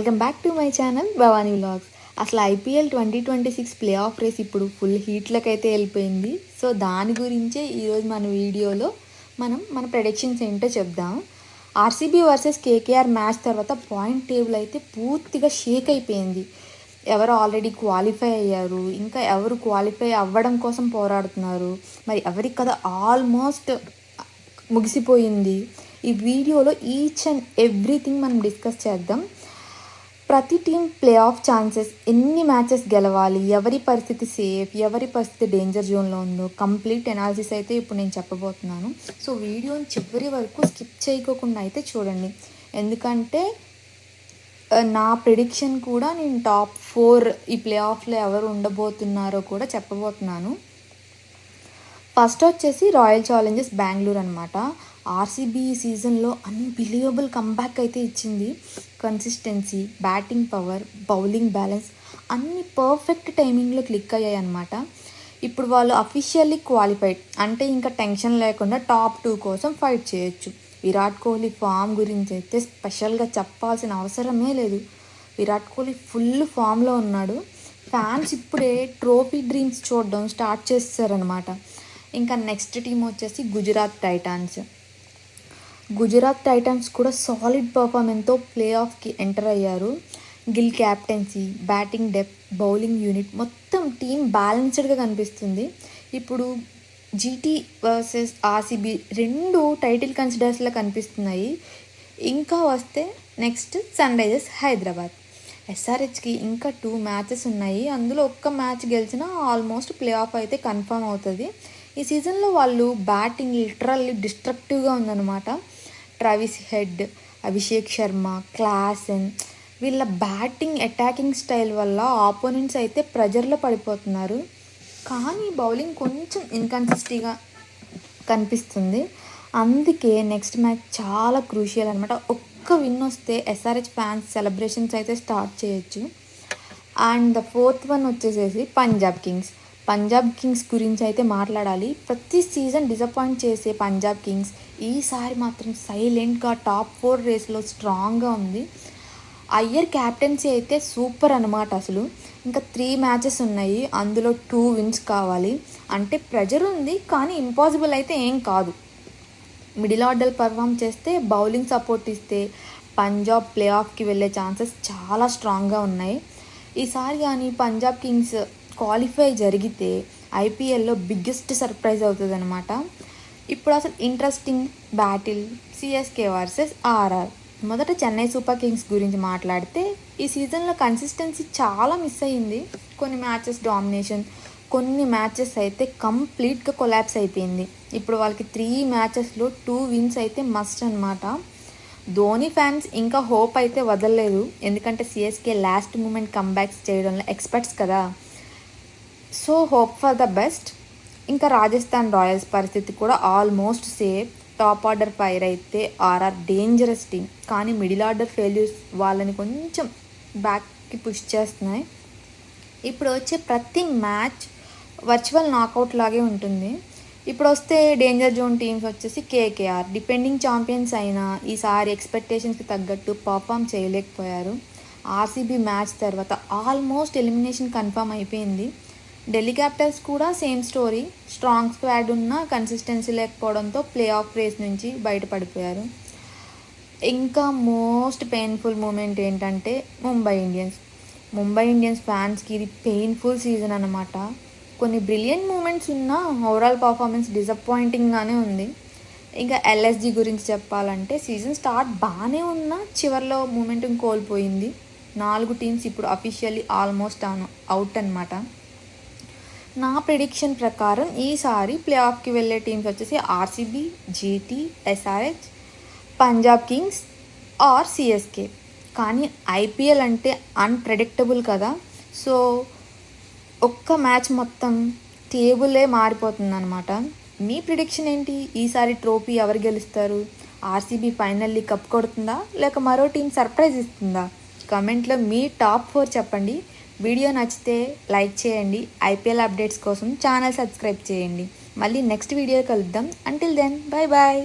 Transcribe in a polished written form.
Welcome back to my channel Bhavani vlogs. అసలు IPL 2026 play of race ఇప్పుడు full హీట్లకు అయితే వెళ్ళిపోయింది. సో దాని గురించే ఈరోజు మన వీడియోలో మన ప్రెడిక్షన్స్ ఏంటో చెప్దాం. ఆర్సీబీ వర్సెస్ కేకేఆర్ మ్యాచ్ తర్వాత పాయింట్ టేబుల్ అయితే పూర్తిగా షేక్ అయిపోయింది. ఎవరు ఆల్రెడీ క్వాలిఫై అయ్యారు, ఇంకా ఎవరు క్వాలిఫై అవ్వడం కోసం పోరాడుతున్నారు, మరి ఎవరికి కదా ఆల్మోస్ట్ ముగిసిపోయింది. ఈ వీడియోలో ఈచ్ అండ్ ఎవ్రీథింగ్ మనం డిస్కస్ చేద్దాం. ప్రతి టీం ప్లే ఆఫ్ ఛాన్సెస్, ఎన్ని మ్యాచెస్ గెలవాలి, ఎవరి పరిస్థితి సేఫ్, ఎవరి పరిస్థితి డేంజర్ జోన్లో ఉందో కంప్లీట్ ఎనాలిసిస్ అయితే ఇప్పుడు నేను చెప్పబోతున్నాను. సో వీడియోని చివరి వరకు స్కిప్ చేయకోకుండా అయితే చూడండి, ఎందుకంటే నా ప్రిడిక్షన్ కూడా నేను టాప్ 4 ఈ ప్లే ఆఫ్లో ఎవరు ఉండబోతున్నారో కూడా చెప్పబోతున్నాను. ఫస్ట్ వచ్చేసి రాయల్ ఛాలెంజర్స్ బెంగళూరు అనమాట. ఆర్సీబీ ఈ సీజన్లో అన్బిలీవబుల్ కంబ్యాక్ అయితే ఇచ్చింది. Consistency, batting power, bowling balance అన్నీ పర్ఫెక్ట్ టైమింగ్లో క్లిక్ అయ్యాయి అనమాట. ఇప్పుడు వాళ్ళు అఫీషియల్లీ క్వాలిఫైడ్ అంటే ఇంకా టెన్షన్ లేకుండా టాప్ 2 కోసం ఫైట్ చేయొచ్చు. విరాట్ కోహ్లీ ఫామ్ గురించి అయితే స్పెషల్గా చెప్పాల్సిన అవసరమే లేదు. విరాట్ కోహ్లీ ఫుల్ ఫామ్లో ఉన్నాడు. ఫ్యాన్స్ ఇప్పుడే ట్రోఫీ డ్రీమ్స్ చూడడం స్టార్ట్ చేస్తారనమాట. ఇంకా నెక్స్ట్ టీం వచ్చేసి గుజరాత్ టైటాన్స్ కూడా సాలిడ్ పర్ఫార్మెన్స్తో ప్లే ఆఫ్కి ఎంటర్ అయ్యారు. Gill captaincy, batting depth, bowling unit మొత్తం టీం బ్యాలెన్స్డ్గా కనిపిస్తుంది. ఇప్పుడు జీటీ వర్సెస్ ఆర్సీబీ 2 టైటిల్ కన్సిడర్స్లో కనిపిస్తున్నాయి. ఇంకా వస్తే నెక్స్ట్ సన్ రైజర్స్ హైదరాబాద్. ఎస్ఆర్హెచ్కి ఇంకా 2 మ్యాచెస్ ఉన్నాయి. అందులో ఒక్క మ్యాచ్ గెలిచినా ఆల్మోస్ట్ ప్లే ఆఫ్ అయితే కన్ఫర్మ్ అవుతుంది. ఈ సీజన్లో వాళ్ళు బ్యాటింగ్ లిటరల్లీ డిస్ట్రక్టివ్గా ఉందన్నమాట. Travis head, Abhishek Sharma, Klaasen వీళ్ళ బ్యాటింగ్ అటాకింగ్ స్టైల్ వల్ల ఆపోనెంట్స్ అయితే ప్రెజర్లో పడిపోతున్నారు. కానీ బౌలింగ్ కొంచెం ఇన్కన్సిస్టెంట్గా కనిపిస్తుంది. అందుకే నెక్స్ట్ మ్యాచ్ చాలా క్రూషియల్ అనమాట. ఒక్క విన్ వస్తే ఎస్ఆర్హెచ్ ఫ్యాన్స్ సెలబ్రేషన్స్ అయితే స్టార్ట్ చేయొచ్చు. అండ్ ద 4th వన్ వచ్చేసేసి పంజాబ్ కింగ్స్ గురించి అయితే మాట్లాడాలి. ప్రతి సీజన్ డిసప్పాయింట్ చేసే పంజాబ్ కింగ్స్ ఈసారి మాత్రం సైలెంట్గా టాప్ 4 రేస్లో స్ట్రాంగ్గా ఉంది. అయ్యర్ క్యాప్టెన్సీ అయితే సూపర్ అనమాట. అసలు ఇంకా 3 మ్యాచెస్ ఉన్నాయి, అందులో 2 విన్స్ కావాలి. అంటే ప్రెజర్ ఉంది కానీ ఇంపాసిబుల్ అయితే ఏం కాదు. మిడిల్ ఆర్డర్ పర్ఫామ్ చేస్తే, బౌలింగ్ సపోర్ట్ ఇస్తే పంజాబ్ ప్లే ఆఫ్కి వెళ్ళే ఛాన్సెస్ చాలా స్ట్రాంగ్గా ఉన్నాయి. ఈసారి కానీ పంజాబ్ కింగ్స్ క్వాలిఫై జరిగితే ఐపీఎల్లో బిగ్గెస్ట్ సర్ప్రైజ్ అవుతుంది అనమాట. ఇప్పుడు అసలు interesting battle CSK versus RR. మొదట చెన్నై సూపర్ కింగ్స్ గురించి మాట్లాడితే ఈ సీజన్లో కన్సిస్టెన్సీ చాలా మిస్ అయ్యింది. కొన్ని మ్యాచెస్ డామినేషన్, కొన్ని మ్యాచెస్ అయితే కంప్లీట్గా కొలాప్స్ అయిపోయింది. ఇప్పుడు వాళ్ళకి 3 మ్యాచెస్లో 2 విన్స్ అయితే మస్ట్ అనమాట. ధోని ఫ్యాన్స్ ఇంకా హోప్ అయితే వదలలేదు, ఎందుకంటే సిఎస్కే లాస్ట్ మూమెంట్ కంబ్యాక్స్ చేయడంలో ఎక్స్పర్ట్స్ కదా. So hope for the best. ఇంకా రాజస్థాన్ రాయల్స్ పరిస్థితి కూడా almost safe. Top order fire అయితే ఆర్ఆర్ డేంజరస్ టీం, కానీ మిడిల్ ఆర్డర్ ఫెయిల్యూర్స్ వాళ్ళని కొంచెం బ్యాక్కి పుష్ చేస్తున్నాయి. ఇప్పుడు వచ్చే ప్రతి మ్యాచ్ వర్చువల్ నాకౌట్ లాగే ఉంటుంది. ఇప్పుడు వస్తే డేంజర్ జోన్ టీమ్స్ వచ్చేసి కేకేఆర్. డిపెండింగ్ ఛాంపియన్స్ అయినా ఈసారి ఎక్స్పెక్టేషన్స్కి తగ్గట్టు పర్ఫామ్ చేయలేకపోయారు. ఆర్సీబీ మ్యాచ్ తర్వాత ఆల్మోస్ట్ ఎలిమినేషన్ కన్ఫర్మ్ అయిపోయింది. ఢిల్లీ క్యాపిటల్స్ కూడా సేమ్ స్టోరీ. స్ట్రాంగ్ స్క్వాడ్ ఉన్న కన్సిస్టెన్సీ లేకపోవడంతో ప్లే ఆఫ్ రేస్ నుంచి బయటపడిపోయారు. ఇంకా మోస్ట్ పెయిన్ఫుల్ మూమెంట్ ఏంటంటే ముంబై ఇండియన్స్ ఫ్యాన్స్కి ఇది పెయిన్ఫుల్ సీజన్ అనమాట. కొన్ని బ్రిలియంట్ మూమెంట్స్ ఉన్నా ఓవరాల్ పర్ఫార్మెన్స్ డిసప్పాయింటింగ్గానే ఉంది. ఇంకా ఎల్ఎస్జీ గురించి చెప్పాలంటే సీజన్ స్టార్ట్ బాగానే ఉన్నా చివరిలో మూమెంటం కోల్పోయింది. 4 టీమ్స్ ఇప్పుడు అఫీషియల్లీ ఆల్మోస్ట్ అవుట్ అనమాట. నా ప్రిడిక్షన్ ప్రకారం ఈసారి ప్లే ఆఫ్కి వెళ్ళే టీమ్స్ వచ్చేసి RCB, GT, SRH, Punjab kings or CSK. కానీ ఐపీఎల్ అంటే అన్ప్రెడిక్టబుల్ కదా. సో ఒక్క మ్యాచ్ మొత్తం టేబులే మారిపోతుంది అనమాట. మీ ప్రిడిక్షన్ ఏంటి? ఈసారి ట్రోఫీ ఎవరు గెలుస్తారు? ఆర్సీబీ ఫైనల్లీ కప్ కొడుతుందా, లేక మరో టీం సర్ప్రైజ్ ఇస్తుందా? కమెంట్లో మీ టాప్ 4 చెప్పండి. వీడియో నచ్చితే లైక్ చేయండి. ఐపీఎల్ అప్డేట్స్ కోసం ఛానల్ సబ్స్క్రైబ్ చేయండి. మళ్ళీ నెక్స్ట్ వీడియో కలుద్దాం. Until then, bye bye.